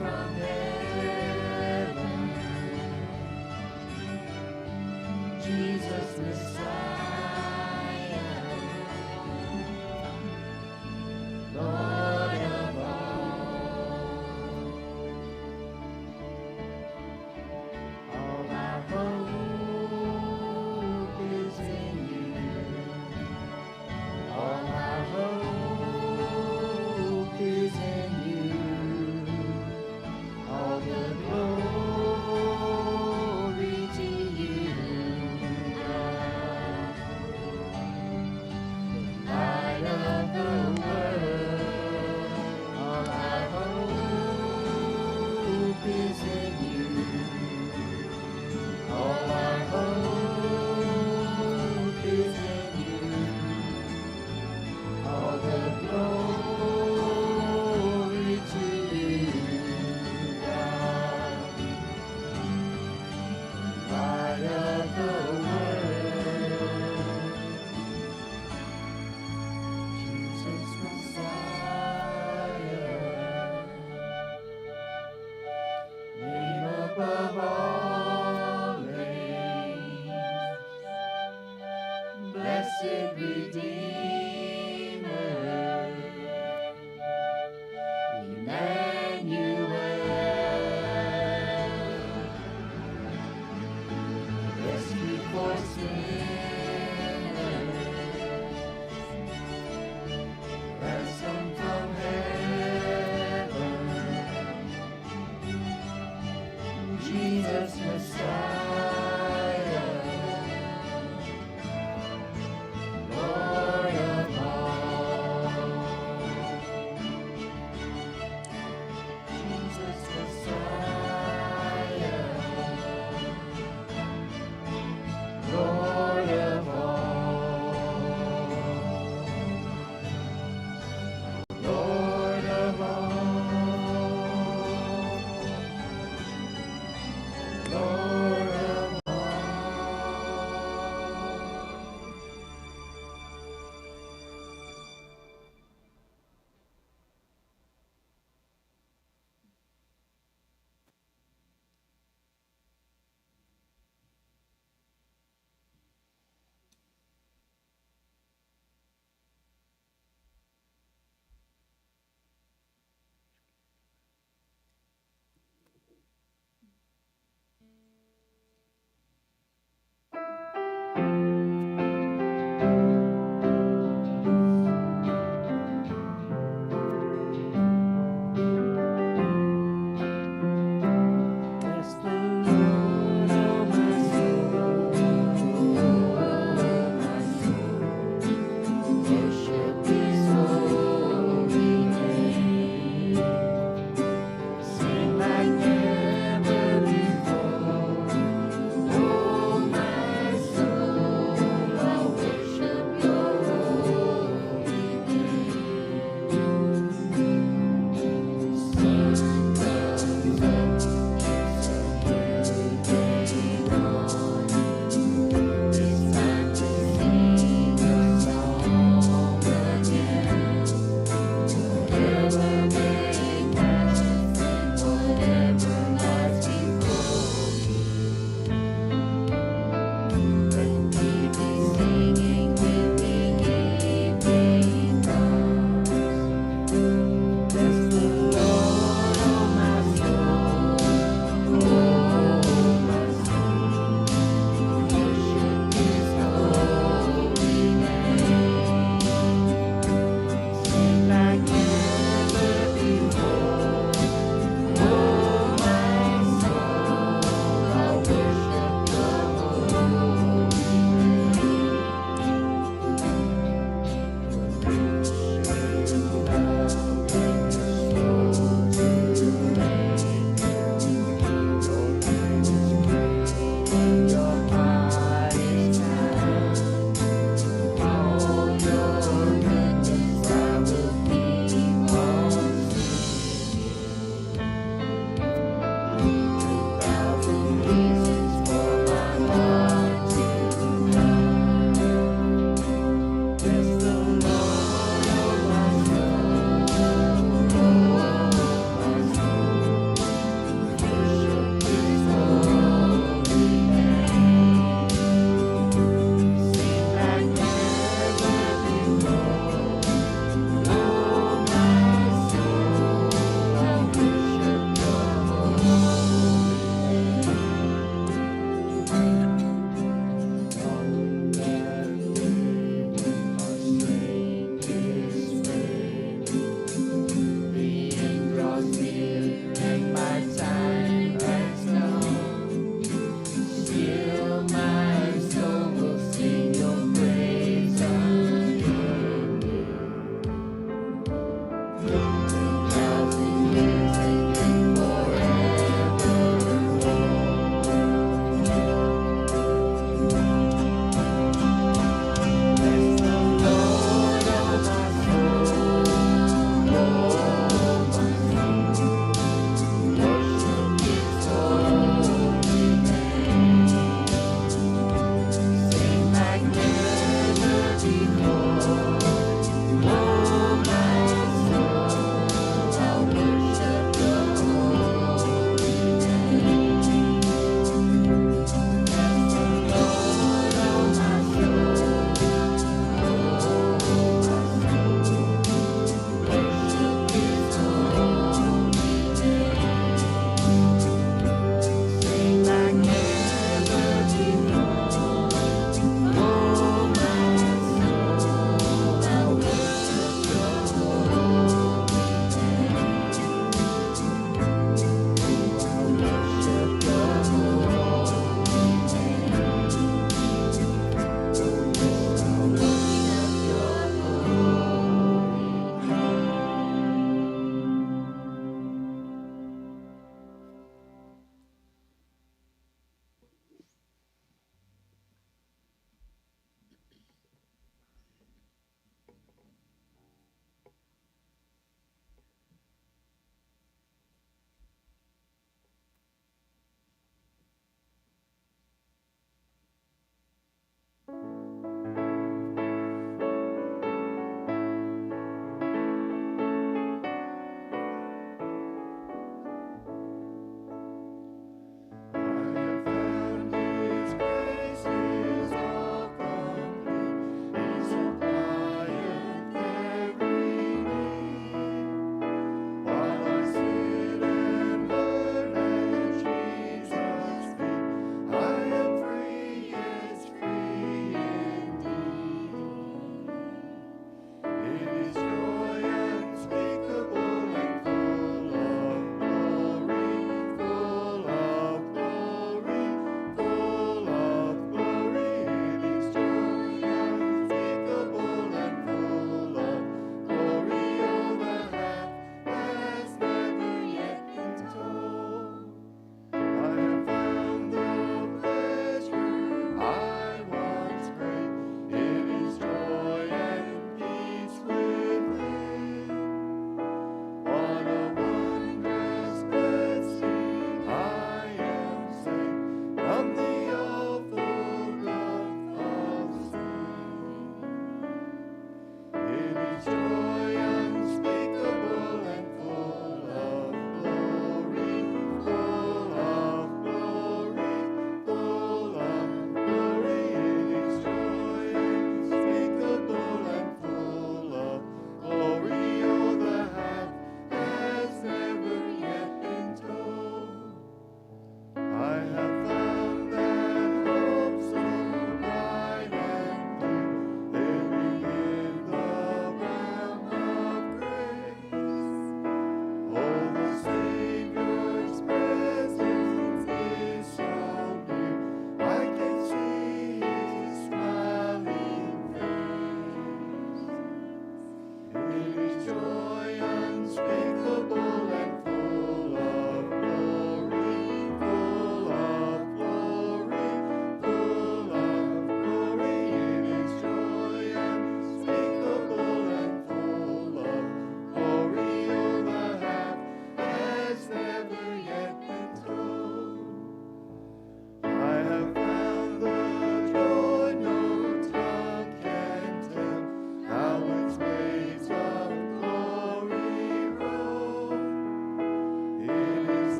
from heaven, Jesus Messiah, Lord of all our hope is in you, all our hope is in you.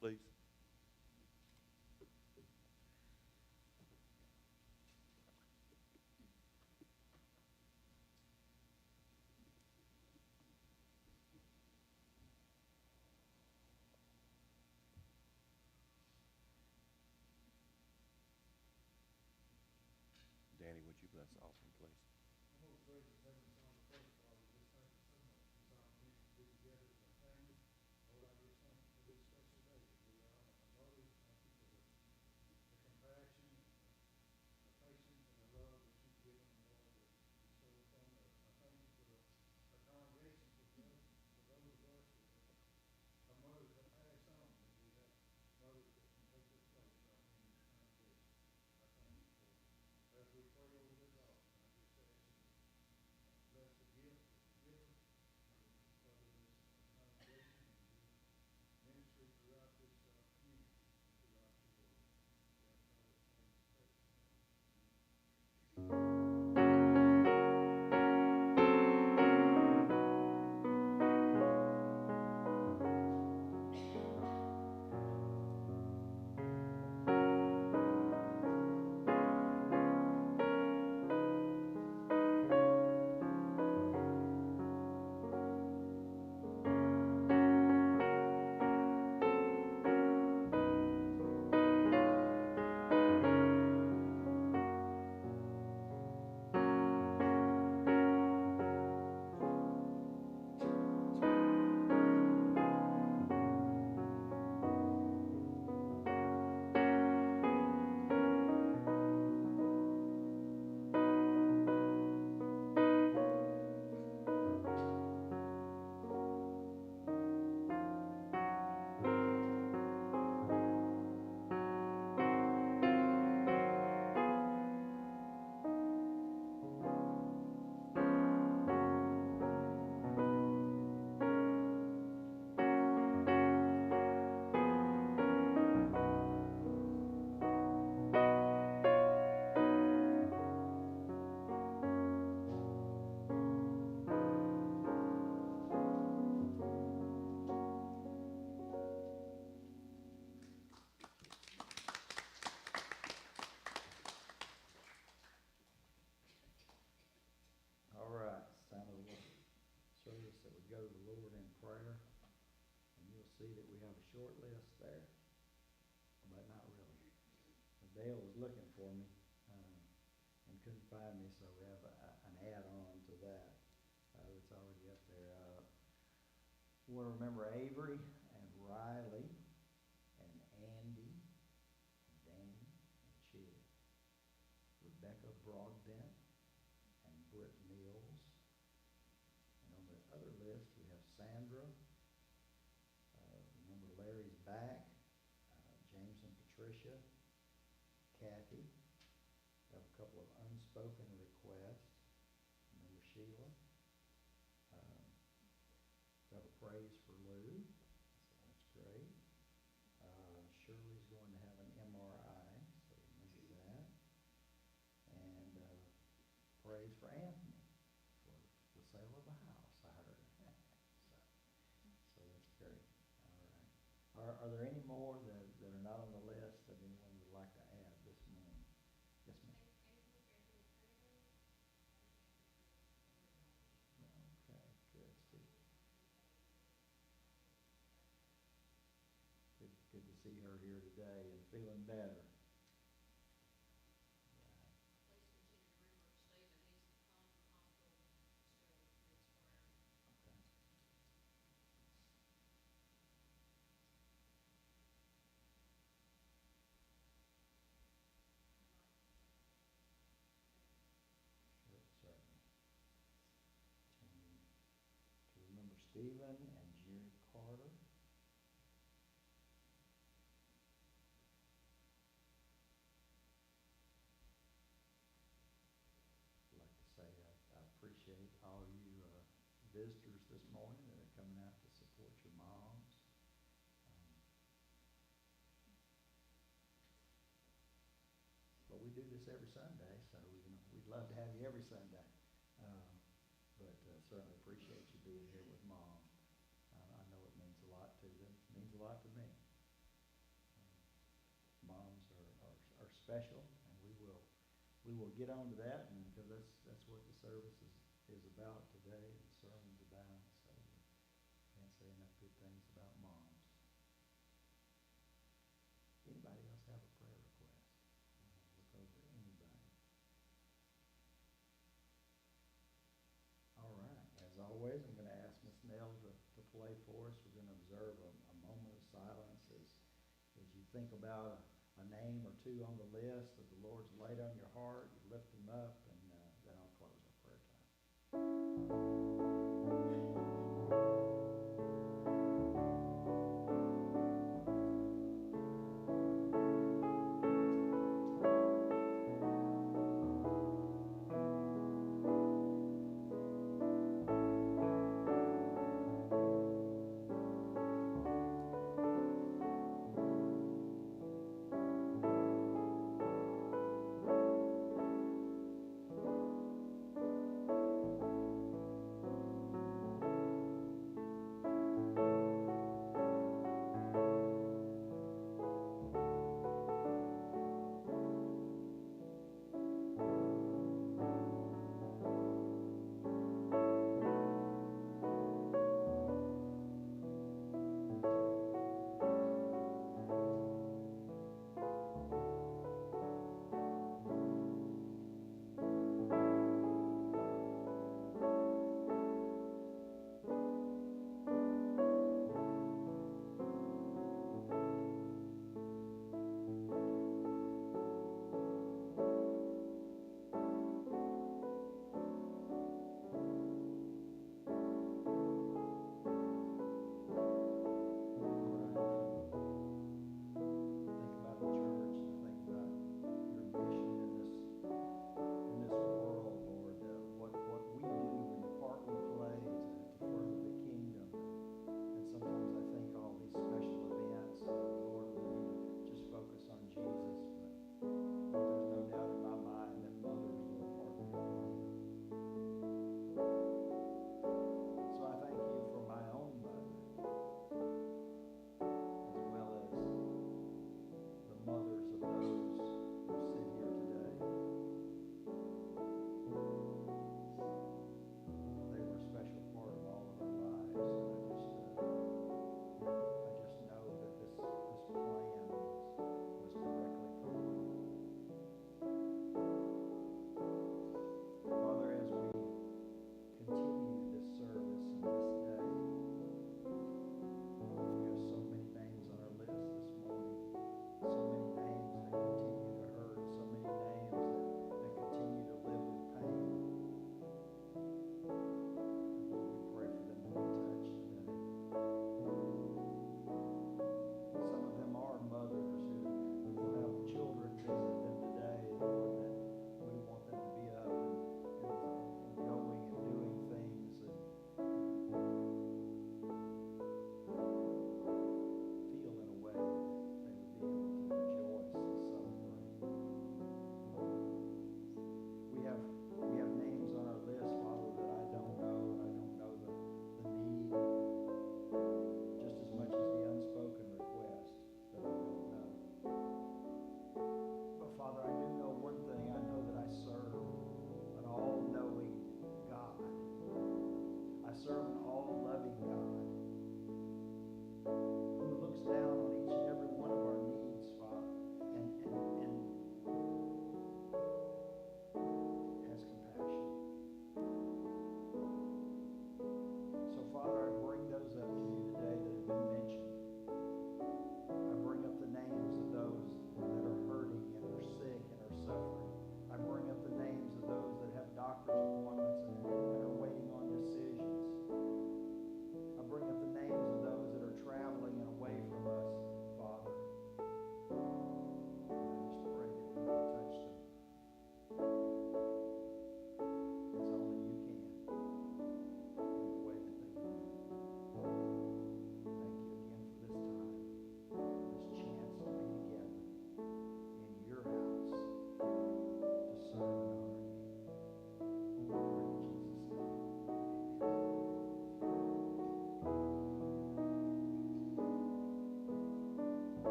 please. Danny, would you bless the offering, please? Our most gracious Heavenly Father, first of all, we just thank you so much for this opportunity to be together as a family. Lord, I just thank you for this special day that we are. Our mothers, thank you for the compassion and the patience and the love that you've given them, Lord, to bestow upon us. I thank you for our congregation, for those of us that our mothers have passed on, that we have mothers that can take their place right here in this congregation. I thank you for it. As we pray over this offering, I just ask you to bless the gift, the giver, Father, this congregation and this ministry throughout this community, and throughout the world. We ask all this in Jesus' precious name. Amen. All right, it's time of the service that we go to the Lord in prayer. And you'll see that we have a short list there, but not really. Dale was looking for me and couldn't find me, so we have an add-on to that that's already up there. We want to remember Avery and Riley and Andy and Danny and Chid, Rebecca Broadbent and Britt Mills. And on the other list, we have Sandra. Remember Larry's back. James and Patricia. Kathy. We have a couple of unspoken requests. Remember Sheila. We have a praise for Lou. So that's great. Shirley's going to have an MRI, so remember that. And praise for Anthony for the sale of the house, I heard. So that's great. All right. Are there any more that are not on the list that anyone would like to add this morning? Yes, ma'am. Okay, good. Good to see her here today and feeling better. Right. Please continue to remember Stephen. He's home from the hospital, still needs prayer. Okay. Sure, certainly. To remember Stephen and Jerry Carter. I'd like to say I appreciate all you visitors this morning that are coming out to support your moms. But we do this every Sunday, so we'd love to have you every Sunday. But certainly appreciate you being here with Mom. I know it means a lot to them. It means a lot to me. special, and we will get on to that, and because that's what the service is about today, the sermon's about, so can't say enough good things about moms. Anybody else have a prayer request? Look over at anybody. All right, as always, I'm gonna ask Miss Nell to play for us. We're gonna observe a moment of silence as you think about a name or two on the list that the Lord's laid on your heart, you lift them up, and then I'll close our prayer time.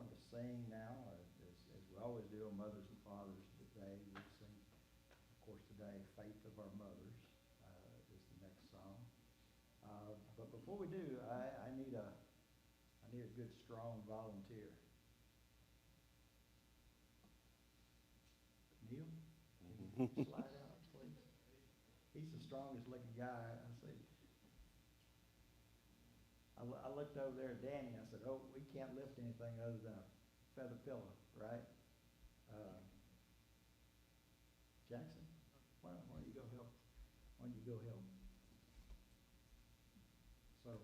going to sing now, as we always do on Mothers and Fathers Day. We sing, of course, today, Faith of Our Mothers is the next song. But before we do, I need a good, strong volunteer. Neil, can you slide out, please? He's the strongest looking guy I see. I looked over there at Danny, I said, oh, we can't lift anything other than a feather pillow, right? Jackson, why don't you go help? Why don't you go help? So,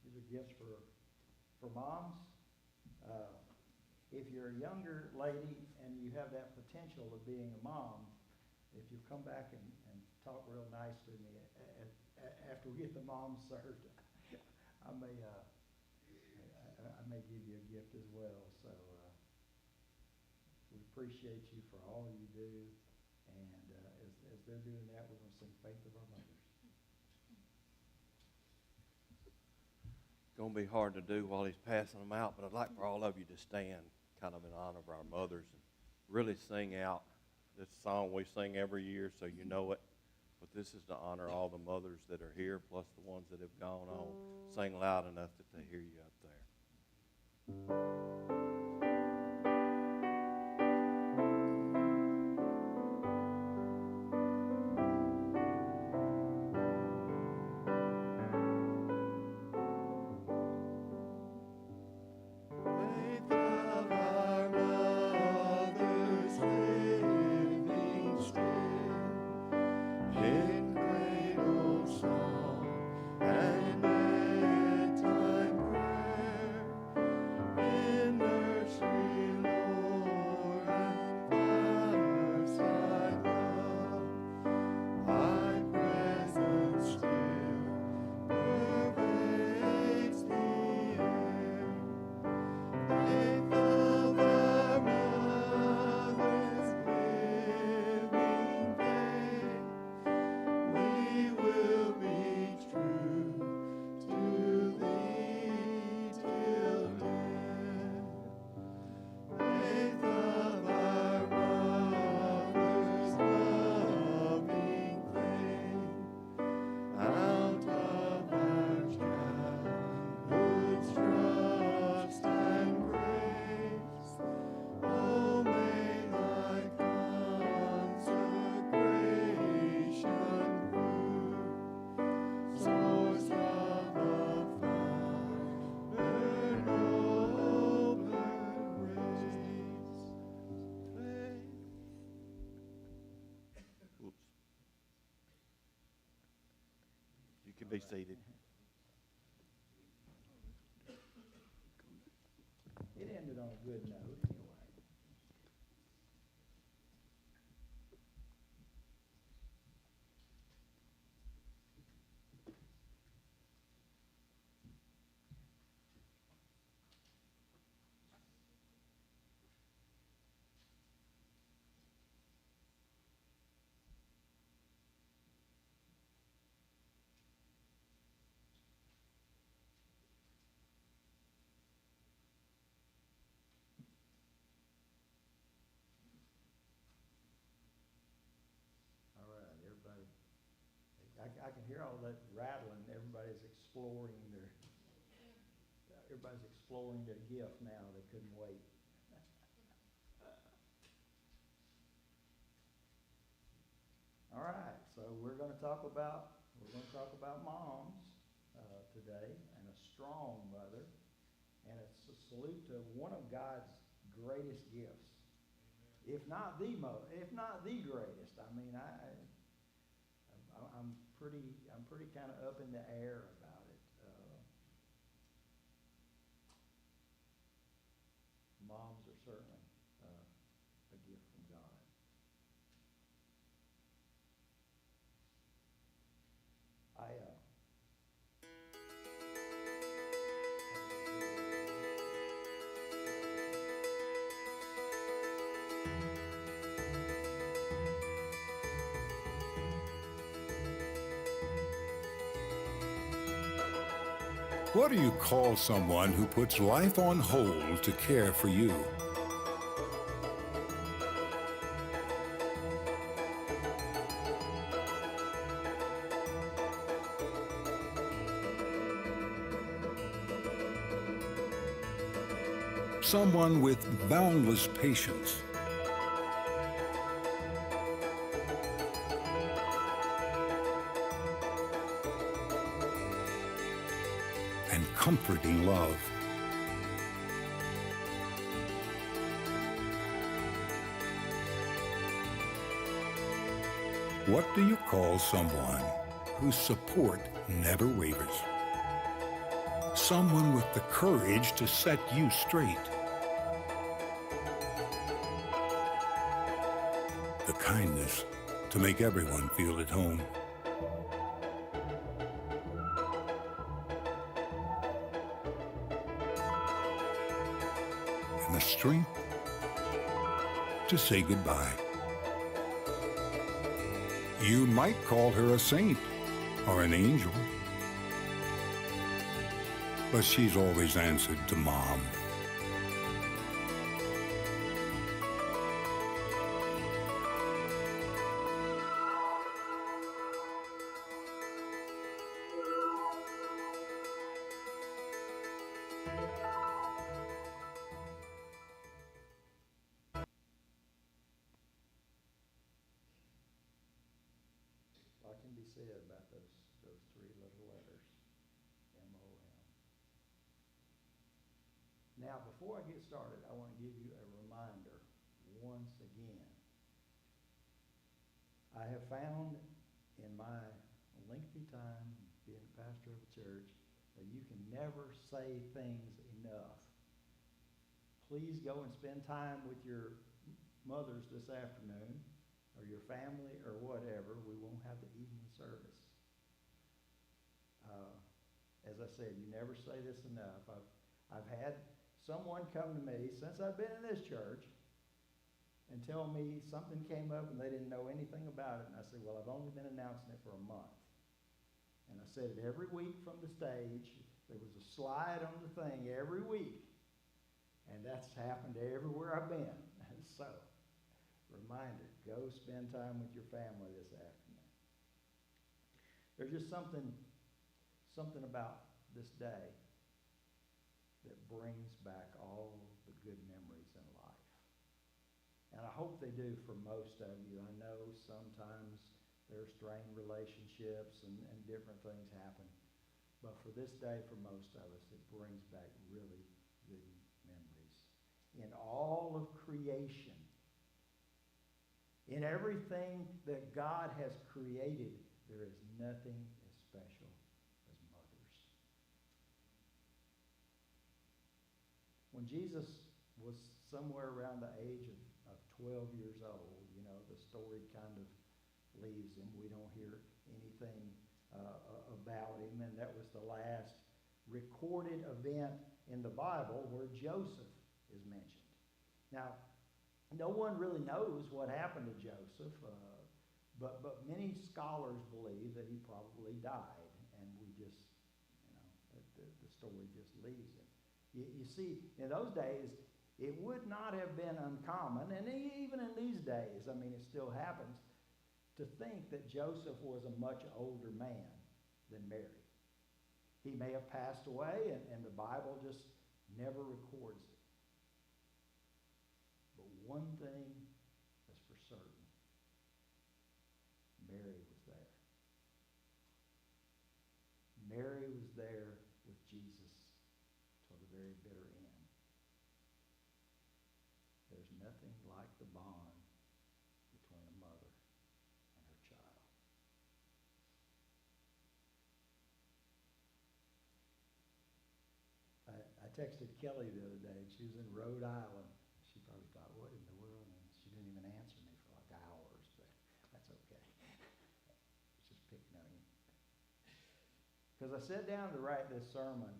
these are gifts for moms. If you're a younger lady and you have that potential of being a mom, if you come back and talk real nice to me after we get the moms served, I may give you a gift as well. So we appreciate you for all you do, and as they're doing that, we're going to sing Faith of Our Mothers. Going to be hard to do while he's passing them out, but I'd like for all of you to stand kind of in honor of our mothers and really sing out this song we sing every year so you know it. But this is to honor all the mothers that are here, plus the ones that have gone on. Sing loud enough that they hear you up there. Be seated. It ended on a good note anyway. I can hear all that rattling. Everybody's exploring their gift now. They couldn't wait. All right, so we're going to talk about moms today, and a strong mother, and it's a salute to one of God's greatest gifts, if not the greatest. I mean, I'm pretty kind of up in the air about it. Moms are certainly a gift from God. What do you call someone who puts life on hold to care for you? Someone with boundless patience. And comforting love. What do you call someone whose support never wavers? Someone with the courage to set you straight. The kindness to make everyone feel at home. And the strength to say goodbye. You might call her a saint or an angel, but she's always answered to Mom. A lot can be said about those three little letters, M-O-M. Now, before I get started, I want to give you a reminder once again. I have found in my lengthy time being a pastor of a church that you can never say things enough. Please go and spend time with your mothers this afternoon, or your family, or whatever. We won't have the evening service. As I said, you never say this enough. I've had someone come to me since I've been in this church and tell me something came up and they didn't know anything about it. And I said, well, I've only been announcing it for a month. And I said it every week from the stage. There was a slide on the thing every week. And that's happened everywhere I've been. So, reminder, go spend time with your family this afternoon. There's just something about this day that brings back all the good memories in life. And I hope they do for most of you. I know sometimes there are strained relationships and different things happen. But for this day, for most of us, it brings back really good memories. In all of creation, in everything that God has created, there is nothing as special as mothers. When Jesus was somewhere around the age of 12 years old, you know, the story kind of leaves him. We don't hear anything about him, and that was the last recorded event in the Bible where Joseph is mentioned. Now, no one really knows what happened to Joseph, but many scholars believe that he probably died, and we just, you know, the story just leaves him. You see, in those days, it would not have been uncommon, and even in these days, I mean, it still happens, to think that Joseph was a much older man than Mary. He may have passed away, and the Bible just never records it. But one thing is for certain. Mary was there. Mary was there with Jesus till the very bitter end. There's nothing like the bond between a mother and her child. I texted Kelly the other day, and she was in Rhode Island. She probably thought, what in the world? And she didn't even answer me for like hours, but that's okay. It's just picking on you. Because I sat down to write this sermon,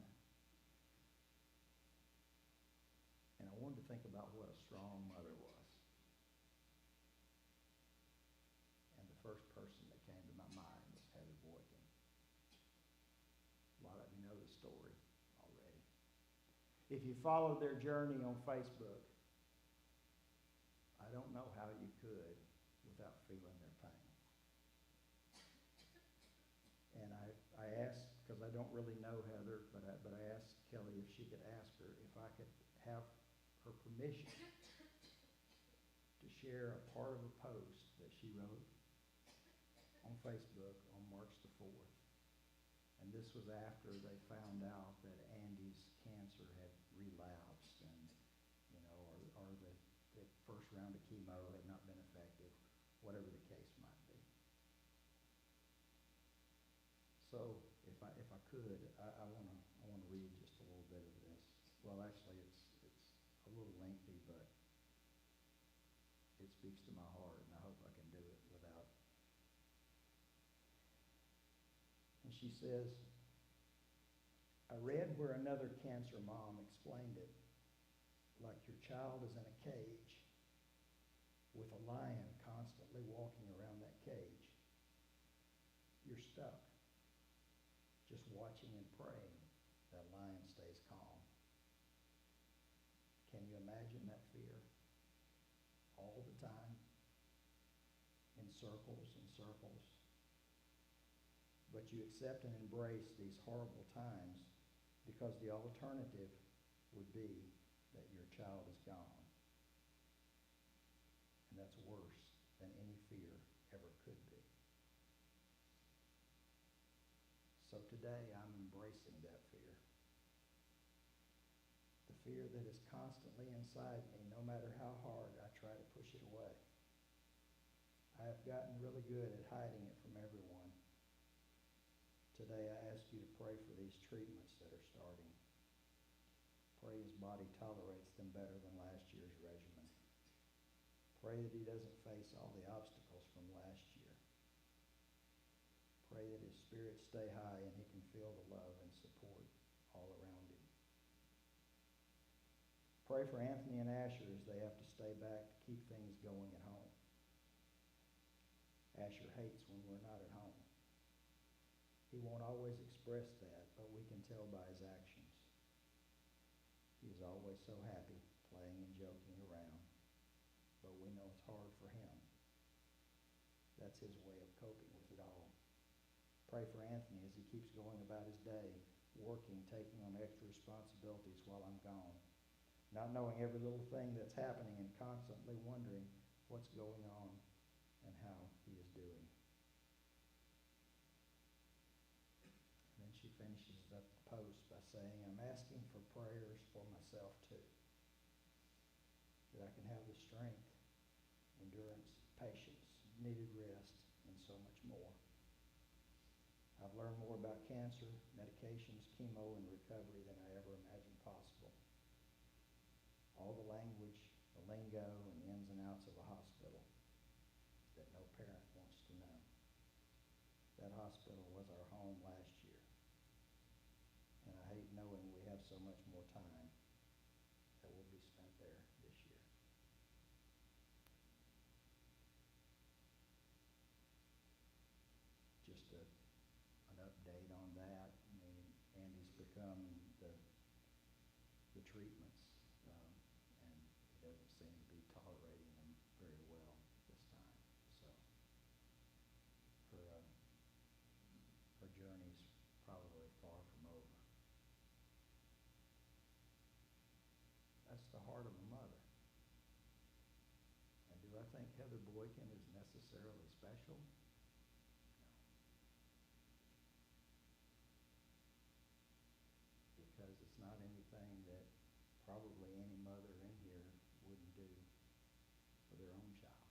and I wanted to think about what a strong mother was. And the first person that came to my mind was Heather Boykin. A lot of you know the story already. If you followed their journey on Facebook, I don't know how you could without feeling their pain. And I asked, because I don't really know Heather, but I asked Kelly if she could ask her if I could have her permission to share a part of a post that she wrote on Facebook on March the 4th. And this was after they found out that Andy's cancer had relapsed and, or the first round of chemo had not been effective, whatever the case might be. So if I could, I wanna read just a little bit of this. Well, actually, it's a little lengthy, but it speaks to my heart, and I hope I can do it without. And she says, I read where another cancer mom explained it, like your child is in a cage with a lion constantly walking around that cage. You're stuck, just watching and praying that lion stays calm. Can you imagine that fear? All the time, in circles and circles. But you accept and embrace these horrible times because the alternative would be that your child is gone. And that's worse than any fear ever could be. So today I'm embracing that fear. The fear that is constantly inside me, no matter how hard I try to push it away. I have gotten really good at hiding it from everyone. Today I ask you to pray for these treatments that are starting. Pray his body tolerates them better than last year's regimen. Pray that he doesn't face all the obstacles from last year. Pray that his spirits stay high and he can feel the love and support all around him. Pray for Anthony and Asher as they have to stay back to keep things going at home. Asher hates when we're not at home. He won't always express that, but we can tell by his actions. He is always so happy, playing and joking around, but we know it's hard for him. That's his way of coping with it all. Pray for Anthony as he keeps going about his day, working, taking on extra responsibilities while I'm gone, not knowing every little thing that's happening and constantly wondering what's going on and how he is doing. And then she finishes up the post by saying, I'm asking for prayers for myself too, that I can have the strength, endurance, patience, needed rest, and so much more. I've learned more about cancer, medications, chemo, and recovery than I ever imagined possible. All the language, the lingo, and the ins and outs of a hospital that no parent wants to know. That hospital was our home last year. And I hate knowing we have so much more time that will be spent there this year. Just an update on that. I mean, Andy's become the treatments, and he doesn't seem to be tolerating them very well this time. So her journey's probably far from over. That's the heart of a mother. And do I think Heather Boykin is necessarily special? No. Because it's not anything that probably any mother in here wouldn't do for their own child.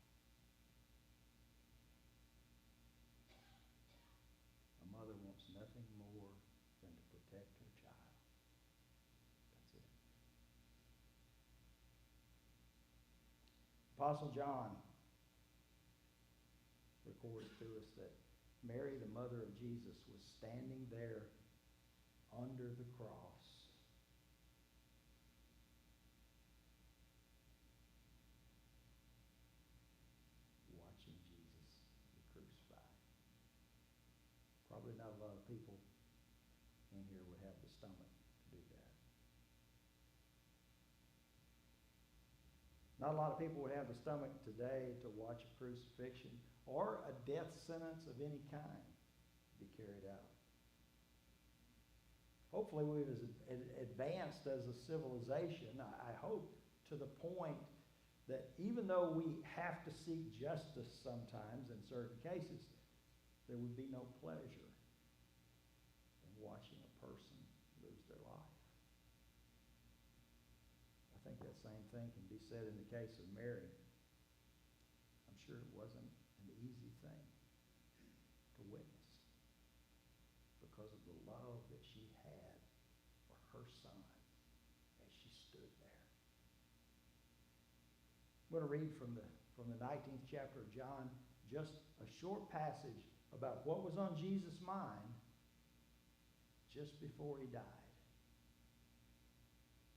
A mother wants nothing more than to protect her child. That's it. Apostle John records to us that Mary, the mother of Jesus, was standing there under the cross. Watching Jesus be crucified. Probably not a lot of people in here would have the the stomach to do that. Not a lot of people would have the stomach today to watch a crucifixion or a death sentence of any kind be carried out. Hopefully we've advanced as a civilization, I hope, to the point that even though we have to seek justice sometimes in certain cases, there would be no pleasure in watching a person lose their life. I think that same thing can be said in the case of Mary. I'm sure it wasn't an easy thing to witness because of the love that she had for her son as she stood there. I'm going to read from the 19th chapter of John, just a short passage about what was on Jesus' mind just before he died.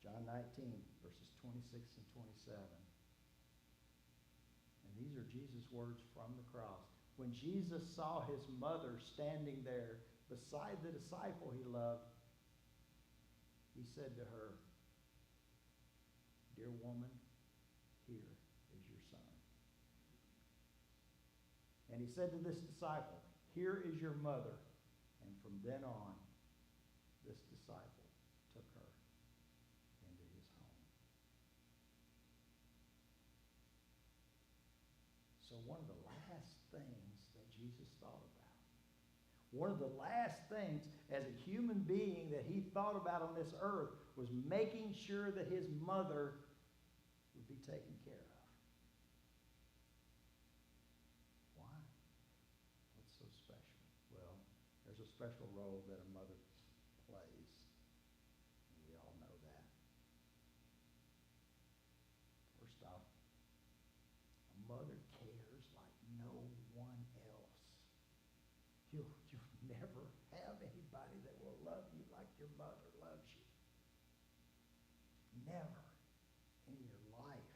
John 19, verses 26 and 27. And these are Jesus' words from the cross. When Jesus saw his mother standing there beside the disciple he loved, he said to her, "Dear woman, here is your son." And he said to this disciple, "Here is your mother." And from then on, this disciple took her into his home. So one of the last things that Jesus thought about, one of the last things as a human being that he thought about on this earth was making sure that his mother would be taken care of. Why? What's so special? Well, there's a special role that a mother plays. And we all know that. First off, a mother cares like no one else. You'll never have anybody that will love you like your mother loves you. Never in your life.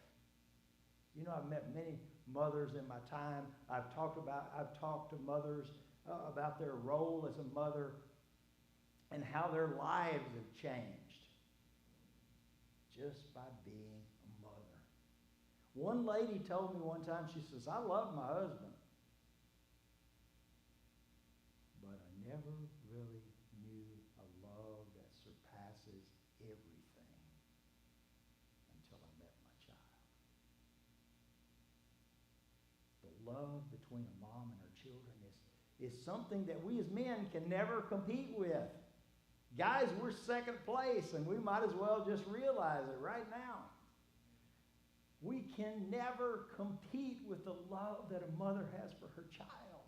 You know, I've met many mothers in my time. I've talked to mothers about their role as a mother and how their lives have changed just by being a mother. One lady told me one time, she says, "I love my husband, but I never really knew a love that surpasses everything until I met my child." The love between a mom and her children is something that we as men can never compete with. Guys, we're second place, and we might as well just realize it right now. We can never compete with the love that a mother has for her child.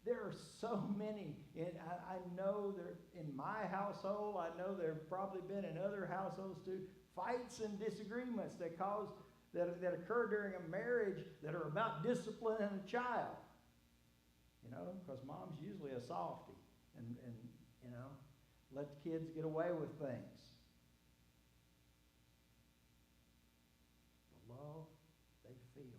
There are so many, and I know there in my household, I know there have probably been in other households too, fights and disagreements that occur during a marriage that are about disciplining a child. You know, because mom's usually a softie and you know, let the kids get away with things. The love they feel,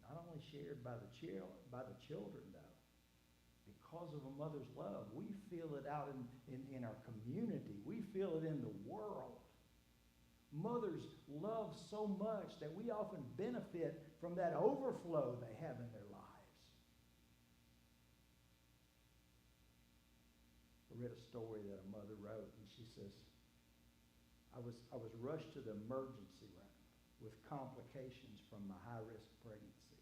not only shared by the children though, because of a mother's love, we feel it out in our community. We feel it in the world. Mothers love so much that we often benefit from that overflow they have in their lives. I read a story that a mother wrote, and she says, I was rushed to the emergency room with complications from my high-risk pregnancy.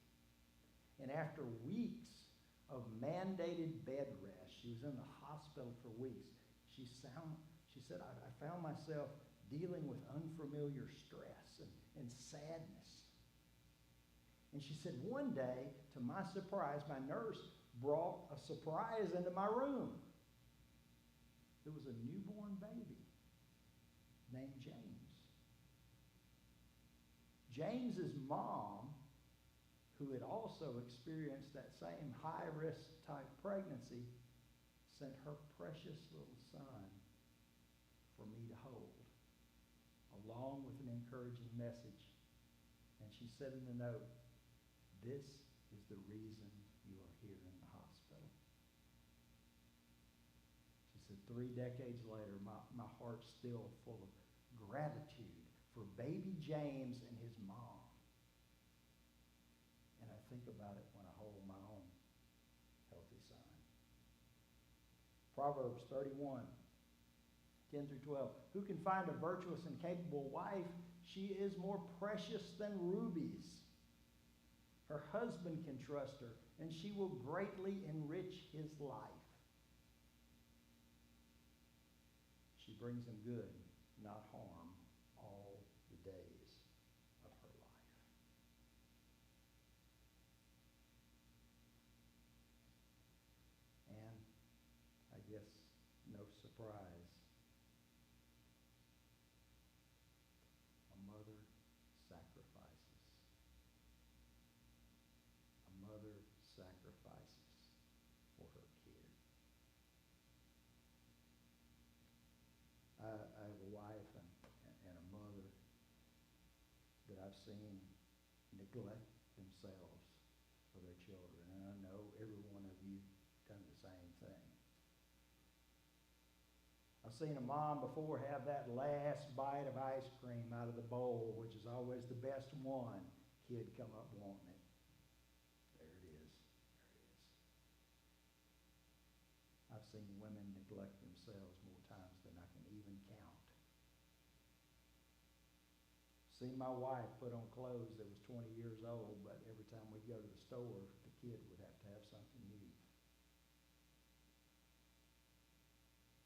And after weeks of mandated bed rest, she was in the hospital for weeks. She said, I found myself dealing with unfamiliar stress and sadness. And she said, one day, to my surprise, my nurse brought a surprise into my room. It was a newborn baby named James. James's mom, who had also experienced that same high-risk type pregnancy, sent her precious little son for me to hold, along with an encouraging message. And she said in the note, "This is the reason you are here in the hospital." 3 decades later, my heart's still full of gratitude for baby James and his mom. And I think about it when I hold my own healthy son. Proverbs 31, 10 through 12. Who can find a virtuous and capable wife? She is more precious than rubies. Her husband can trust her, and she will greatly enrich his life. She brings him good, not harm, all the days of her life. And I guess no surprise, a mother sacrifices. A mother sacrifices for her kid. I have a wife and a mother that I've seen neglect themselves for their children. And I know every one of you done the same thing. I've seen a mom before have that last bite of ice cream out of the bowl, which is always the best one. Kid come up wanting it. There it is. There it is. I've seen women neglect themselves more times than I can even count. Seen my wife put on clothes that was 20 years old, but every time we go to the store, the kid would have to have something new.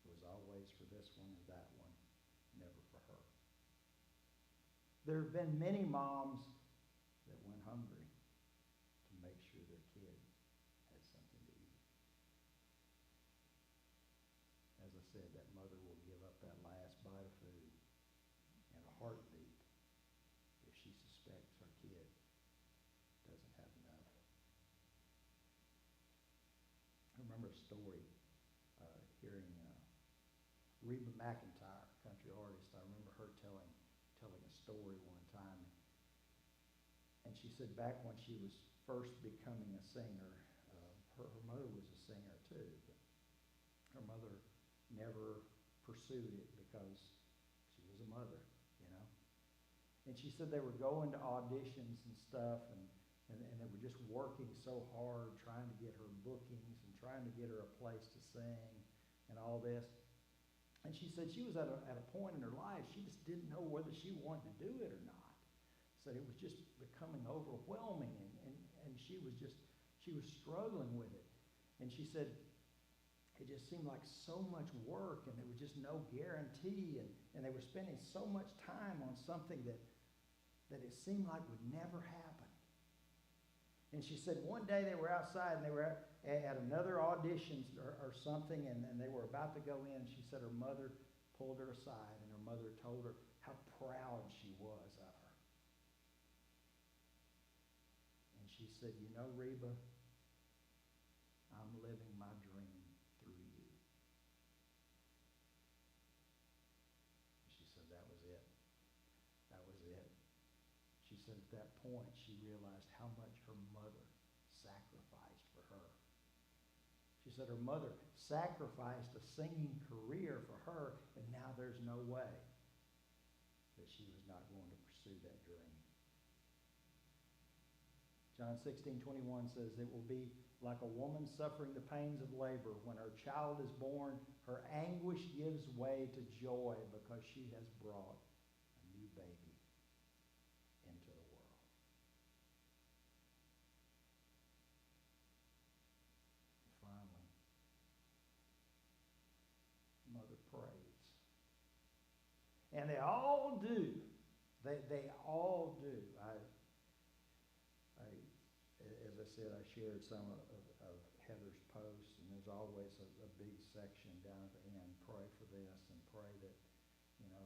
It was always for this one or that one, never for her. There have been many moms that went hungry to make sure their kid had something to eat. As I said, that mother will give up that last bite of food in a heartbeat if she suspects her kid doesn't have enough. I remember a story hearing Reba McEntire, country artist. I remember her telling a story one time. And she said back when she was first becoming a singer, her mother was a singer too, but her mother never pursued it because she was a mother, you know. And she said they were going to auditions and stuff, and they were just working so hard trying to get her bookings and trying to get her a place to sing and all this. And she said she was at a point in her life, she just didn't know whether she wanted to do it or not. Said it was just becoming overwhelming, and she was struggling with it. And she said it just seemed like so much work, and there was just no guarantee, and they were spending so much time on something that it seemed like would never happen. And she said one day they were outside, and they were at another audition or something, and they were about to go in. She said her mother pulled her aside, and her mother told her how proud she was of her. And she said, you know, Reba, I'm living my dream through you. She said that was it. That was it. She said at that point she realized how much her mother sacrificed for her. She said her mother sacrificed a singing career for her, and now there's no way that she was not going to pursue that dream. John 16:21 says, it will be like a woman suffering the pains of labor. When her child is born, her anguish gives way to joy because she has brought a new baby into the world. And finally, mother prays. And they all do. They all do. As I said, I shared some of Heather's posts, and there's always a big section down at the end. Pray for this, and pray that, you know,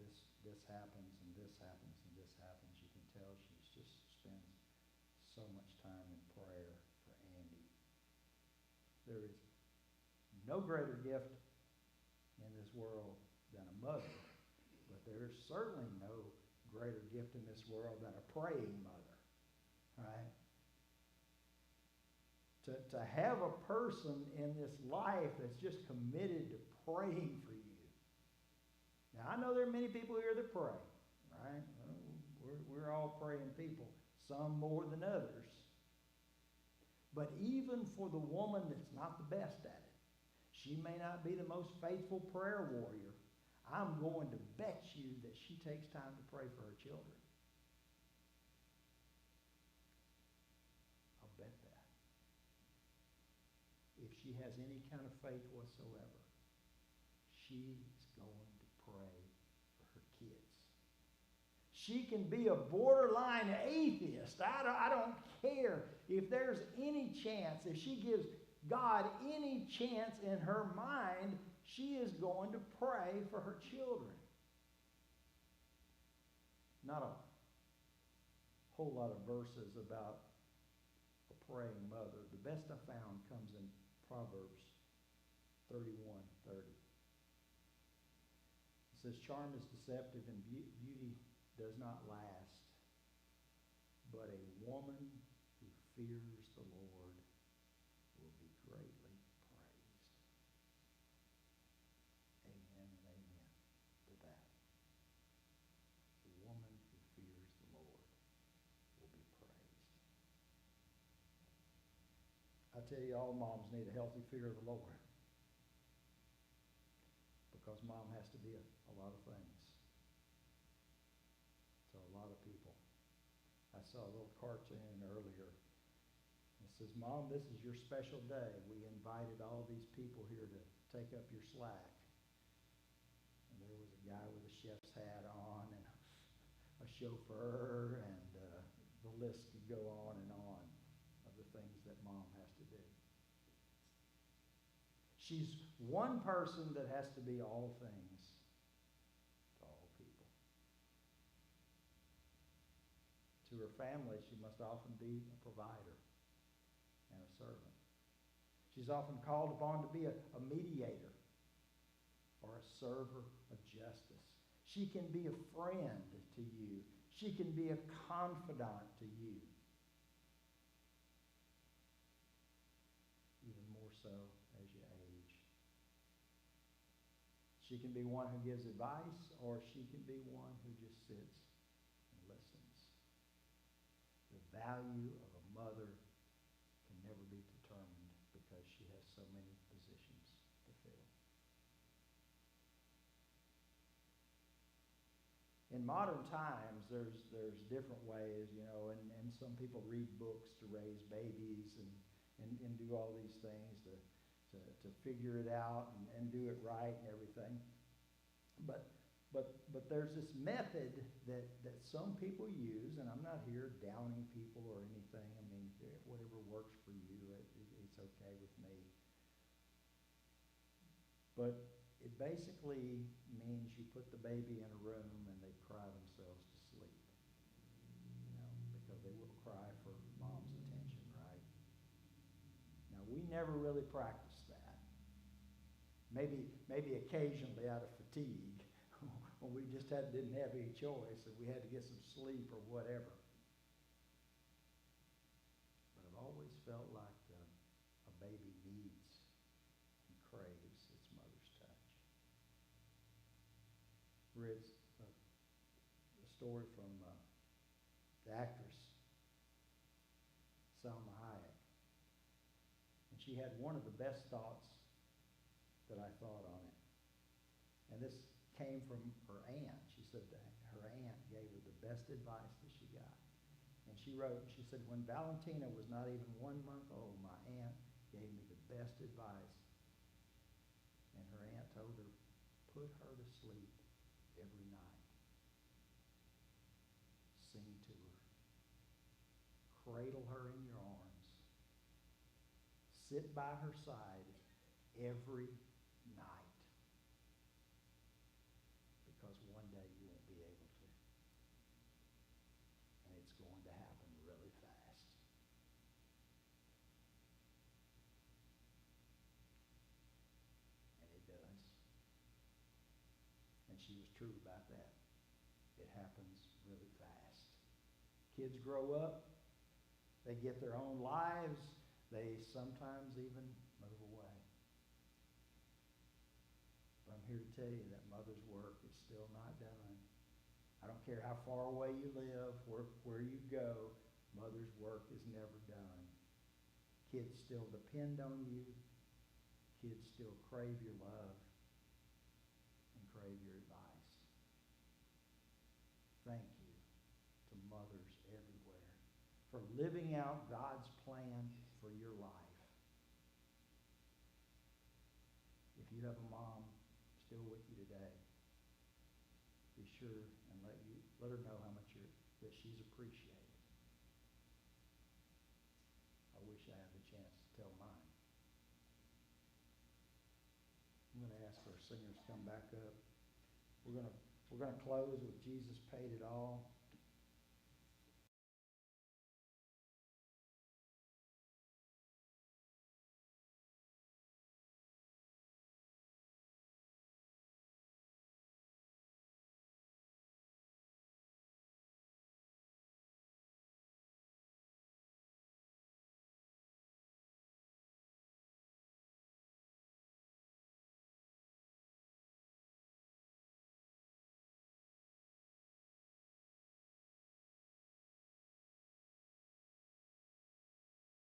this happens, and this happens, and this happens. You can tell she's just spends so much time in prayer for Andy. There is no greater gift in this world than a mother, but there is certainly no greater gift in this world than a praying mother, right? to have a person in this life that's just committed to praying for you. Now, I know there are many people here that pray, right? We're all praying people, some more than others. But even for the woman that's not the best at it, she may not be the most faithful prayer warrior, I'm going to bet you that she takes time to pray for her children. I'll bet that. If she has any kind of faith whatsoever, she's going to pray for her kids. She can be a borderline atheist. I don't care if there's any chance, if she gives God any chance in her mind, she is going to pray for her children. Not a whole lot of verses about a praying mother. The best I found comes in Proverbs 31:30. It says, charm is deceptive and beauty does not last, but a woman who fears the Lord will be greatly praised. Amen and amen to that. A woman who fears the Lord will be praised. I tell you, all moms need a healthy fear of the Lord, because mom has to be a lot of things to a lot of people. I saw a little cartoon earlier. It says, Mom, this is your special day. We invited all these people here to take up your slack. And there was a guy with a chef's hat on and a chauffeur, and the list could go on and on of the things that mom has to do. She's one person that has to be all things to all people. To her family, she must often be a provider and a servant. She's often called upon to be a mediator or a server of justice. She can be a friend to you. She can be a confidant to you. Even more so as you age. She can be one who gives advice, or she can be one who just sits and listens. The value of a mother can never be determined because she has so many positions to fill. In modern times, there's different ways, and some people read books to raise babies and do all these things to figure it out and do it right and everything. But there's this method that some people use, and I'm not here downing people or anything. I mean, whatever works for you, it's okay with me. But it basically means you put the baby in a room and they cry themselves to sleep. Because they will cry for mom's attention, right? Now, we never really practiced that. Maybe occasionally out of fatigue, when we just didn't have any choice and we had to get some sleep or whatever. But I've always felt like a baby needs and craves its mother's touch. Read a story from the actress Salma Hayek. And she had one of the best thoughts that I thought on it. And this came from her aunt. She said that her aunt gave her the best advice that she got. And she wrote, she said, when Valentina was not even 1 month old, my aunt gave me the best advice. And her aunt told her, put her to sleep every night. Sing to her. Cradle her in your arms. Sit by her side every night. Because one day you won't be able to. And it's going to happen really fast. And it does. And she was true about that. It happens really fast. Kids grow up. They get their own lives. They sometimes even move away. But I'm here to tell you that mother's work is still not done. I don't care how far away you live, where you go, mother's work is never done. Kids still depend on you. Kids still crave your love and crave your advice. Thank you to mothers everywhere for living out God's plan for your life. If you have a mom still with you today, be sure and let her know how much that she's appreciated. I wish I had the chance to tell mine. I'm going to ask our singers to come back up. We're going to close with Jesus Paid It All.